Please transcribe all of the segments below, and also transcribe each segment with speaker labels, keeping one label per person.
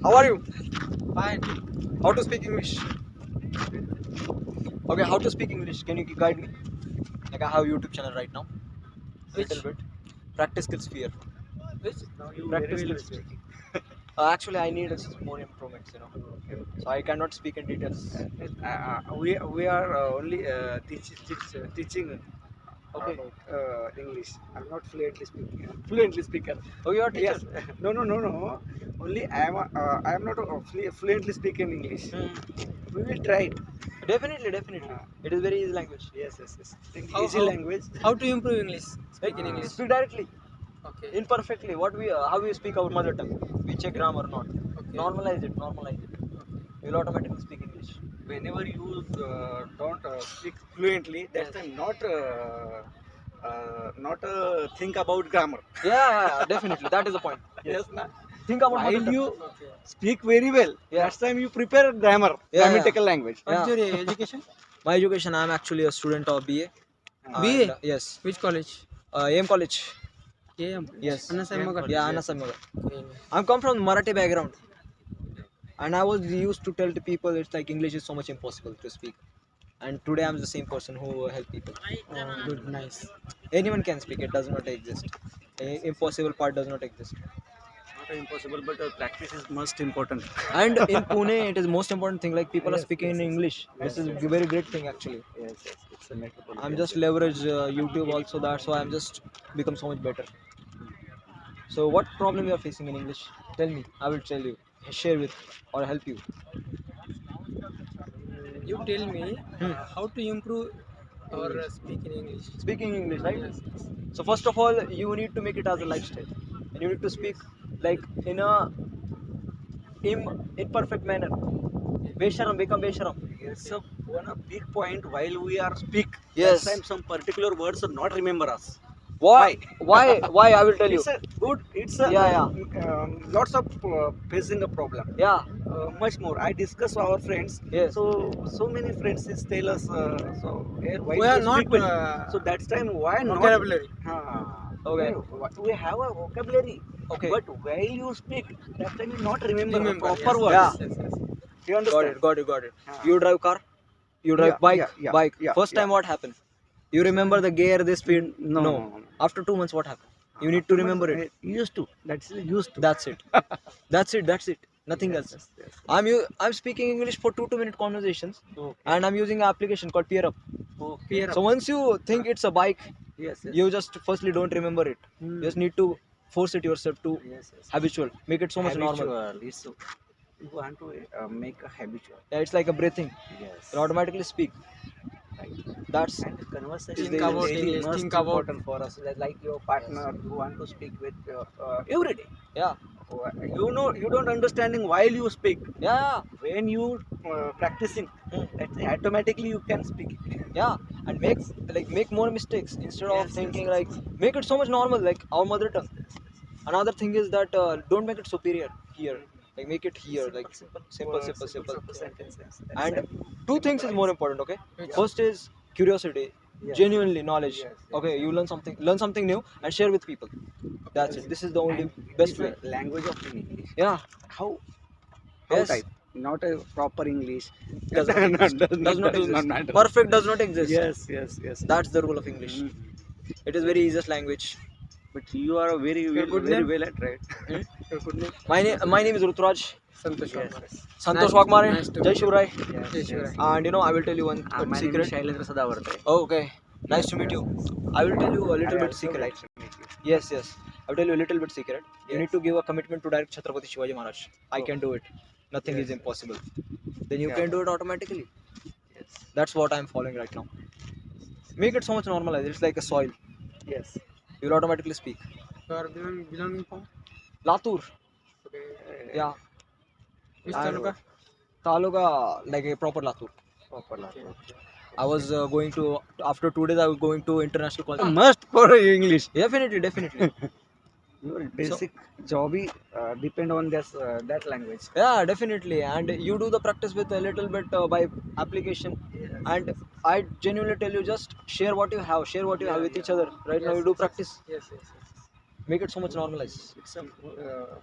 Speaker 1: How are you?
Speaker 2: Fine.
Speaker 1: How to speak English? Okay, how to speak English? Can you guide me? Like I have a YouTube channel right now. A
Speaker 2: Which?
Speaker 1: little bit. Practice skills fear.
Speaker 2: Which?
Speaker 3: Now you
Speaker 1: Practice
Speaker 3: very well
Speaker 1: skills fear.
Speaker 3: speaking.
Speaker 1: Actually, I need more improvements, So I cannot speak in details.
Speaker 3: We are only teaching
Speaker 1: Okay.
Speaker 3: about English. I'm not fluently speaking.
Speaker 1: Fluently speaker. Oh, you are a teacher.
Speaker 3: Yes. No. Only I am not fluently speaking English. We will try it.
Speaker 1: Definitely. It is very easy language.
Speaker 3: Yes.
Speaker 2: How-
Speaker 3: Easy
Speaker 2: how-
Speaker 3: language.
Speaker 2: How to improve English? Speak in English.
Speaker 1: Speak directly,
Speaker 2: Okay.
Speaker 1: imperfectly. How we speak our mother tongue. We check grammar not.
Speaker 2: Okay.
Speaker 1: Normalize it. You will automatically speak English.
Speaker 3: Whenever you don't speak fluently, that's
Speaker 1: Yes.
Speaker 3: time not think about grammar.
Speaker 1: Yeah, definitely. That is the point.
Speaker 3: Yes, na?
Speaker 1: Think about mother
Speaker 3: While
Speaker 1: tongue.
Speaker 3: you
Speaker 2: Okay.
Speaker 3: speak very well,
Speaker 1: Yeah.
Speaker 3: that's time you prepare grammar,
Speaker 1: Yeah,
Speaker 3: grammatical language.
Speaker 2: What's
Speaker 1: Yeah.
Speaker 2: your education?
Speaker 1: My education, I am actually a student of BA.
Speaker 2: BA?
Speaker 1: And, yes.
Speaker 2: Which college?
Speaker 1: AM College.
Speaker 2: AM.
Speaker 1: Yes.
Speaker 2: Anna Saimagar.
Speaker 1: Yeah, Anna Saimagar.
Speaker 2: Okay.
Speaker 1: I'm come from Marathi background. And I was used to tell to people it's like English is so much impossible to speak. And today I'm the same person who help people.
Speaker 2: Oh, good, nice.
Speaker 1: Anyone can speak, it does not exist. Impossible part does not exist.
Speaker 3: Not impossible, but practice is most important.
Speaker 1: And in Pune, it is most important thing. Like people are
Speaker 3: Yes,
Speaker 1: speaking in
Speaker 3: yes.
Speaker 1: English. This is a very great thing actually.
Speaker 3: Yes, it's a metropolis.
Speaker 1: I'm just leverage YouTube also. That's why I'm just become so much better. So what problem you are facing in English? Tell me. I will tell you. Share with or help you.
Speaker 2: You tell me
Speaker 1: Hmm.
Speaker 2: how to improve or speak in English.
Speaker 1: Speaking English, right?
Speaker 2: Yes.
Speaker 1: So first of all, you need to make it as a lifestyle, and you need to speak like in a imperfect manner. Besharam, become besharam.
Speaker 3: Yes, so one a big point while we are speak.
Speaker 1: Yes.
Speaker 3: That time some particular words are not remember us.
Speaker 1: Why? Why? I will tell you.
Speaker 3: It's a good. It's a
Speaker 1: Yeah.
Speaker 3: lots of facing a problem.
Speaker 1: Yeah.
Speaker 3: Much more. I discuss our friends.
Speaker 1: Yes.
Speaker 3: So many friends is tell us. Why
Speaker 2: We are
Speaker 3: you
Speaker 2: not,
Speaker 3: speak well. So that's time why not?
Speaker 2: Vocabulary.
Speaker 1: Okay.
Speaker 3: We have a vocabulary.
Speaker 1: Okay.
Speaker 3: But while you speak, that time you not remember,
Speaker 2: Remember,
Speaker 3: proper
Speaker 2: yes.
Speaker 3: words.
Speaker 1: Yeah.
Speaker 3: You understand?
Speaker 1: Got it.
Speaker 3: Ah.
Speaker 1: You drive car. You drive
Speaker 3: Yeah,
Speaker 1: bike. Bike.
Speaker 3: yeah,
Speaker 1: First time,
Speaker 3: yeah.
Speaker 1: what happened? You remember the gear, the speed?
Speaker 3: No.
Speaker 1: After 2 months, what happened? You need to remember it.
Speaker 3: Used to. That's used to.
Speaker 1: That's it. That's it. Nothing else.
Speaker 3: Yes.
Speaker 1: I'm speaking English for 2 2 minute conversations,
Speaker 3: Okay.
Speaker 1: and I'm using an application called PeerUp.
Speaker 2: Peer
Speaker 1: So once you think it's a bike,
Speaker 3: Yes.
Speaker 1: you just firstly don't remember it.
Speaker 3: Hmm.
Speaker 1: You just need to force it yourself to
Speaker 3: Yes.
Speaker 1: habitual. Make it so much normal.
Speaker 3: Habitual. It's you want to make a habitual.
Speaker 1: Yeah, it's like a breathing.
Speaker 3: Yes.
Speaker 1: You automatically speak. That's
Speaker 3: And conversation
Speaker 1: Think
Speaker 3: is
Speaker 1: about
Speaker 3: really
Speaker 2: English,
Speaker 3: most
Speaker 2: think about-
Speaker 3: important for us. Like your partner, you want to speak with every day.
Speaker 1: yeah.
Speaker 3: You don't understanding while you speak.
Speaker 1: Yeah.
Speaker 3: When you practicing,
Speaker 1: Hmm.
Speaker 3: that's automatically you can speak it.
Speaker 1: Yeah. And make more mistakes instead of
Speaker 3: Yes,
Speaker 1: thinking
Speaker 3: yes.
Speaker 1: like make it so much normal like our mother tongue. Another thing is that don't make it superior here. Like make it here like simple.
Speaker 3: Sentences.
Speaker 1: And two things is more important. Okay.
Speaker 2: Which?
Speaker 1: First is curiosity,
Speaker 3: Yes.
Speaker 1: genuinely knowledge.
Speaker 3: Yes, yes.
Speaker 1: Okay, you learn something new and share with people. That's it. This is the only
Speaker 3: And
Speaker 1: best
Speaker 3: it's
Speaker 1: way.
Speaker 3: a language of English.
Speaker 1: Yeah.
Speaker 3: How
Speaker 1: Yes.
Speaker 3: type? Not a proper English.
Speaker 1: Does not exist.
Speaker 3: matter.
Speaker 1: Perfect does not exist.
Speaker 3: Yes.
Speaker 1: That's the rule of English. It is very easiest language.
Speaker 3: But you are very
Speaker 2: Your good
Speaker 3: very
Speaker 2: name?
Speaker 3: well at right.
Speaker 2: Your good name?
Speaker 1: My name is Rutraj.
Speaker 2: Santosh
Speaker 3: Yes.
Speaker 2: Kumar.
Speaker 1: Santosh
Speaker 2: Nice-
Speaker 1: Wagmare.
Speaker 2: nice to
Speaker 1: Jai
Speaker 2: meet you.
Speaker 1: Shivrai.
Speaker 2: Yes, right.
Speaker 1: And I will tell you one
Speaker 3: My name is
Speaker 1: secret.
Speaker 3: Shailendra Sadavarte.
Speaker 1: Oh, okay. Nice to meet you. I will tell you a little
Speaker 3: I
Speaker 1: bit
Speaker 3: also
Speaker 1: secret.
Speaker 3: like to meet you.
Speaker 1: Yes. I will tell you a little bit secret. You
Speaker 3: Yes.
Speaker 1: need to give a commitment to direct Chhatrapati Shivaji Maharaj. I
Speaker 3: Oh.
Speaker 1: can do it. Nothing is
Speaker 3: Yes.
Speaker 1: impossible. Then you
Speaker 3: Yeah.
Speaker 1: can do it automatically.
Speaker 3: Yes.
Speaker 1: That's what I'm following right now. Make it so much normalized. It's like a soil.
Speaker 3: Yes.
Speaker 1: You will automatically speak.
Speaker 2: You are belonging from?
Speaker 1: Latur.
Speaker 2: Okay.
Speaker 1: Yeah.
Speaker 2: Which
Speaker 1: I
Speaker 2: taluka?
Speaker 1: Taluka, like a proper Latur.
Speaker 3: Proper language.
Speaker 1: I was going to, after 2 days, I was going to international college.
Speaker 3: Must for English.
Speaker 1: Definitely.
Speaker 3: Your basic job depend on this that language.
Speaker 1: Yeah, definitely. And you do the practice with a little bit by application. And I genuinely tell you, just share what you have with each other. Right now, you do practice.
Speaker 2: Yes.
Speaker 1: Make it so much normalized.
Speaker 3: It's a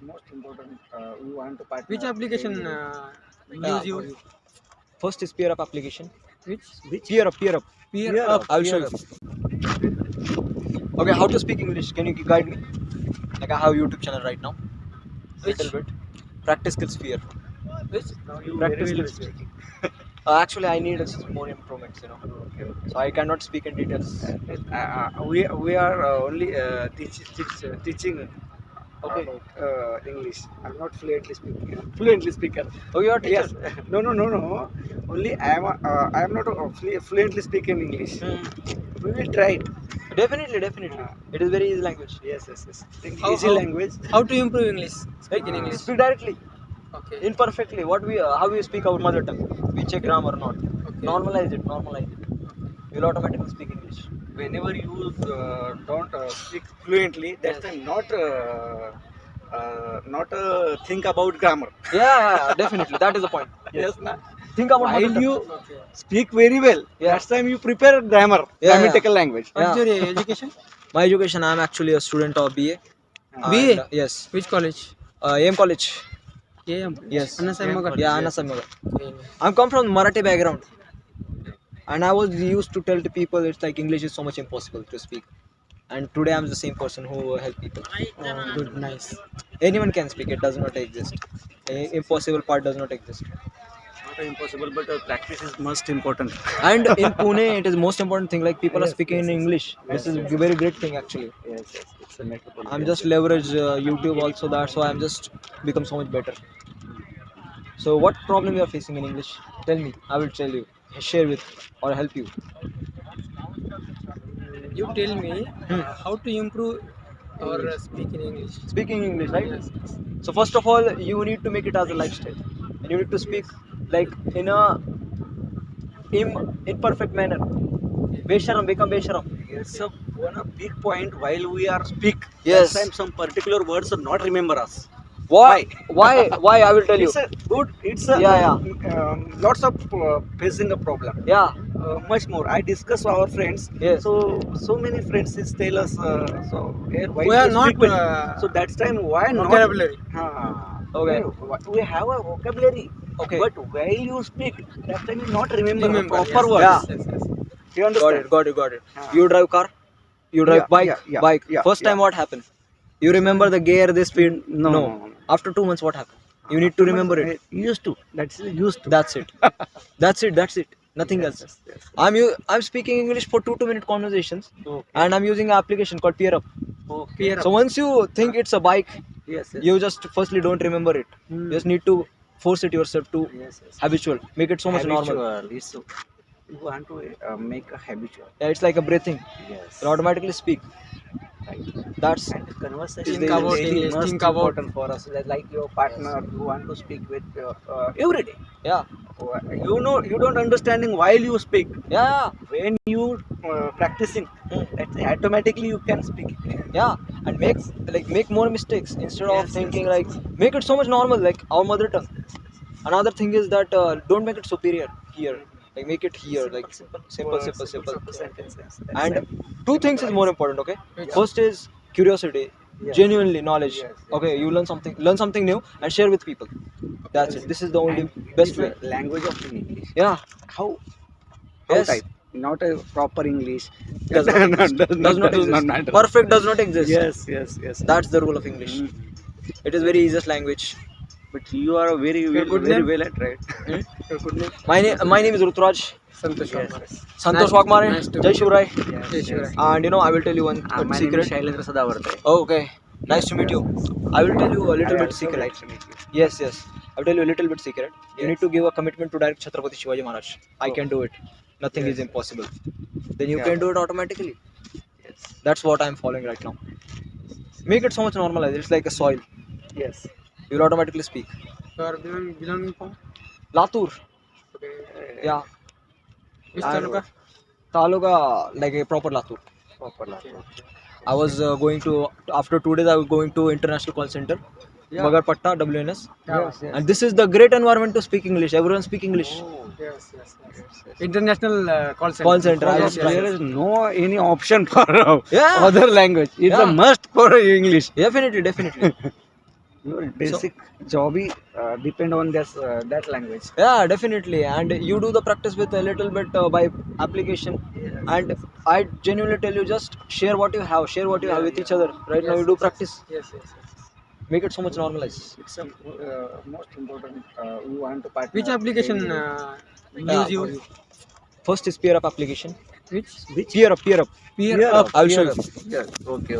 Speaker 3: most important. We want to partner.
Speaker 2: Which application use you?
Speaker 1: First is Peer Up application.
Speaker 2: Which?
Speaker 1: Peer Up, Peer Up.
Speaker 2: Peer up.
Speaker 1: I will show you. Okay, how to speak English? Can you guide me? Like I have YouTube channel right now. Little bit. Practice skills fear.
Speaker 2: Which?
Speaker 1: Practice skills. Actually, I need more improvements. So I cannot speak in details.
Speaker 3: We are only teaching
Speaker 1: Okay.
Speaker 3: about English. I'm not fluently speaking. Fluently speaker.
Speaker 1: Oh, you are teacher.
Speaker 3: Yes. No. Only I am not fluently speaking English. We will try it.
Speaker 1: Definitely. It is very easy language.
Speaker 3: Yes.
Speaker 2: How-
Speaker 3: Easy
Speaker 2: how-
Speaker 3: language.
Speaker 2: How to improve English? Speak in English.
Speaker 1: Speak directly,
Speaker 2: Okay.
Speaker 1: imperfectly. How we speak our mother tongue. We check grammar or not.
Speaker 2: Okay.
Speaker 1: Normalize it. You'll automatically speak English.
Speaker 3: Whenever you don't speak fluently, that's time not think about grammar.
Speaker 1: Yeah, definitely. That is the point.
Speaker 3: Yes, na?
Speaker 1: Think about mother
Speaker 3: While
Speaker 1: tongue.
Speaker 3: you
Speaker 2: Okay.
Speaker 3: speak very well,
Speaker 1: Yeah.
Speaker 3: that's time you prepare grammar,
Speaker 1: Yeah,
Speaker 3: grammatical language.
Speaker 2: What's
Speaker 1: Yeah.
Speaker 2: your education?
Speaker 1: My education, I'm actually a student of BA.
Speaker 2: BA?
Speaker 1: And, yes.
Speaker 2: Which college?
Speaker 1: AM College.
Speaker 2: AM.
Speaker 1: Yes.
Speaker 2: Anna Saimagar.
Speaker 1: Yeah, Anna Saimagar.
Speaker 2: Okay.
Speaker 1: I'm come from Marathi background. And I was used to tell to people it's like English is so much impossible to speak. And today I'm the same person who help people.
Speaker 2: Oh, good, nice.
Speaker 1: Anyone can speak, it does not exist. Impossible part does not exist.
Speaker 3: Not impossible, but practice is most important.
Speaker 1: And in Pune, it is most important thing. Like people are
Speaker 3: Yes,
Speaker 1: speaking in English. This is a very great thing actually.
Speaker 3: Yes, it's a metropolitan.
Speaker 1: I'm just leverage YouTube also. That's why I'm just become so much better. So what problem you are facing in English? Tell me. I will tell you. Share with or help you.
Speaker 2: You tell me
Speaker 1: Hmm.
Speaker 2: how to improve or speak in English.
Speaker 1: Speaking English, right?
Speaker 2: Yes.
Speaker 1: So first of all, you need to make it as a lifestyle, and you need to speak like in a imperfect manner. Besharam, become Besharam.
Speaker 3: It's a one a big point while we are speak.
Speaker 1: Yes.
Speaker 3: Sometimes some particular words are not remember us.
Speaker 1: Why? Why? I will tell you.
Speaker 3: It's a good. It's a
Speaker 1: Yeah.
Speaker 3: Lots of facing a problem.
Speaker 1: Yeah.
Speaker 3: Much more. I discuss with our friends.
Speaker 1: Yes.
Speaker 3: So many friends is tell us. Why
Speaker 2: We are
Speaker 3: you
Speaker 2: not,
Speaker 3: speak well? So that's time why
Speaker 2: vocabulary.
Speaker 3: not?
Speaker 1: Okay.
Speaker 3: We have a vocabulary.
Speaker 1: Okay.
Speaker 3: But while you speak, that time you not remember,
Speaker 2: Remember,
Speaker 3: proper
Speaker 2: yes,
Speaker 3: words.
Speaker 1: Yeah.
Speaker 2: yes.
Speaker 3: You
Speaker 1: Got
Speaker 3: understand?
Speaker 1: it. Got it.
Speaker 3: Ah.
Speaker 1: You drive car. You drive
Speaker 3: Yeah,
Speaker 1: bike.
Speaker 3: yeah,
Speaker 1: Bike.
Speaker 3: yeah,
Speaker 1: First time
Speaker 3: yeah.
Speaker 1: what happened? You remember the gear, the speed?
Speaker 3: No.
Speaker 1: After 2 months, what happened? You need to remember it.
Speaker 3: Used to. That's used to.
Speaker 1: That's it. That's it. Nothing else.
Speaker 3: Yes.
Speaker 1: I'm speaking English for 2 minute conversations,
Speaker 3: Okay.
Speaker 1: and I'm using an application called Peer Up.
Speaker 2: Peer up.
Speaker 1: So once you think it's a bike,
Speaker 3: Yes.
Speaker 1: you just firstly don't remember it.
Speaker 3: Hmm.
Speaker 1: You just need to force it yourself to
Speaker 3: Yes.
Speaker 1: habitual. Make it so much normal.
Speaker 3: Habitual. You want to make a habitual.
Speaker 1: Yeah, it's like a breathing.
Speaker 3: Yes.
Speaker 1: You'll automatically speak.
Speaker 3: Right.
Speaker 1: That's
Speaker 3: And conversation
Speaker 1: Think
Speaker 3: is
Speaker 1: about
Speaker 3: really
Speaker 2: English,
Speaker 3: most
Speaker 2: think about-
Speaker 3: important for us. Like your partner, you want to speak with every day.
Speaker 1: yeah.
Speaker 3: You don't understanding while you speak.
Speaker 1: Yeah.
Speaker 3: When you practicing,
Speaker 1: Hmm.
Speaker 3: that's automatically you can speak.
Speaker 1: Yeah. And make more mistakes instead of
Speaker 3: Yes,
Speaker 1: thinking
Speaker 3: yes,
Speaker 1: like make it so much normal like our mother tongue. Another thing is that don't make it superior here. Like make it here like simple.
Speaker 3: sentences.
Speaker 1: And two things is more important. Okay.
Speaker 2: Which?
Speaker 1: First is curiosity,
Speaker 3: Yes.
Speaker 1: genuinely knowledge.
Speaker 3: Yes, yes.
Speaker 1: Okay, you learn something new and share with people. That's it. This is the only
Speaker 3: And
Speaker 1: best
Speaker 3: it's
Speaker 1: way.
Speaker 3: a language of English.
Speaker 1: Yeah.
Speaker 3: How
Speaker 1: Yes.
Speaker 3: type? Not a proper English.
Speaker 1: Does not exist. Does not exist.
Speaker 3: matter.
Speaker 1: Perfect does not exist.
Speaker 3: Yes.
Speaker 1: That's the rule of English. It is very easiest language.
Speaker 3: But you are very
Speaker 2: Your good
Speaker 3: very
Speaker 2: name?
Speaker 3: well at right.
Speaker 1: Hmm?
Speaker 2: Your good name?
Speaker 1: My name is Rutraj.
Speaker 2: Santosh
Speaker 3: Yes.
Speaker 2: Kumar.
Speaker 1: Santosh
Speaker 2: Nice-
Speaker 1: Wagmare.
Speaker 2: nice to
Speaker 1: Jai
Speaker 2: meet you.
Speaker 1: Shivrai.
Speaker 2: Jai Shivrai.
Speaker 1: And I will tell you one
Speaker 3: My name is
Speaker 1: secret.
Speaker 3: Shailendra Sadavarta.
Speaker 1: Oh, okay. Nice to meet you. I will tell you a little bit secret.
Speaker 3: Like to meet you.
Speaker 1: Yes. I'll tell you a little bit secret. You
Speaker 3: Yes.
Speaker 1: need to give a commitment to direct Chhatrapati Shivaji Maharaj. I
Speaker 3: Oh.
Speaker 1: can do it. Nothing
Speaker 3: Yes.
Speaker 1: is impossible. Then you
Speaker 3: Yeah.
Speaker 1: can do it automatically.
Speaker 3: Yes.
Speaker 1: That's what I'm following right now. Make it so much normalized. It's like a soil.
Speaker 3: Yes.
Speaker 1: You'll automatically speak.
Speaker 2: You are belonging from?
Speaker 1: Latur.
Speaker 2: Okay.
Speaker 1: Yeah.
Speaker 2: Which
Speaker 1: I
Speaker 2: taluka?
Speaker 1: Taluka, like a proper Latur.
Speaker 3: Proper language.
Speaker 1: I was going to after 2 days I was going to international call center
Speaker 2: Yeah.
Speaker 1: Magarpatta, WNS.
Speaker 2: Yes,
Speaker 1: And this is the great environment to speak English. Everyone speak English.
Speaker 2: Yes. International call center.
Speaker 1: Call center, I
Speaker 2: Yes,
Speaker 1: was
Speaker 2: yes,
Speaker 1: trying.
Speaker 3: There is no any option for
Speaker 1: Yeah.
Speaker 3: other language. It's a
Speaker 1: Yeah.
Speaker 3: must for English.
Speaker 1: Definitely.
Speaker 3: Your basic job depend on that language.
Speaker 1: Yeah, definitely. And you do the practice with a little bit by application. And I genuinely tell you, just share what you have. Share what you have with each other. Right now, you do practice.
Speaker 2: Yes.
Speaker 1: Make it so much normalized.
Speaker 3: It's a most important. We want to partner.
Speaker 2: Which application
Speaker 1: Yeah.
Speaker 2: use you?
Speaker 1: First is Peer Up application.
Speaker 2: Which?
Speaker 1: Peer Up.
Speaker 2: Peer
Speaker 3: Peer
Speaker 2: up.
Speaker 3: up.
Speaker 1: I'll show you.
Speaker 3: Yes. Okay.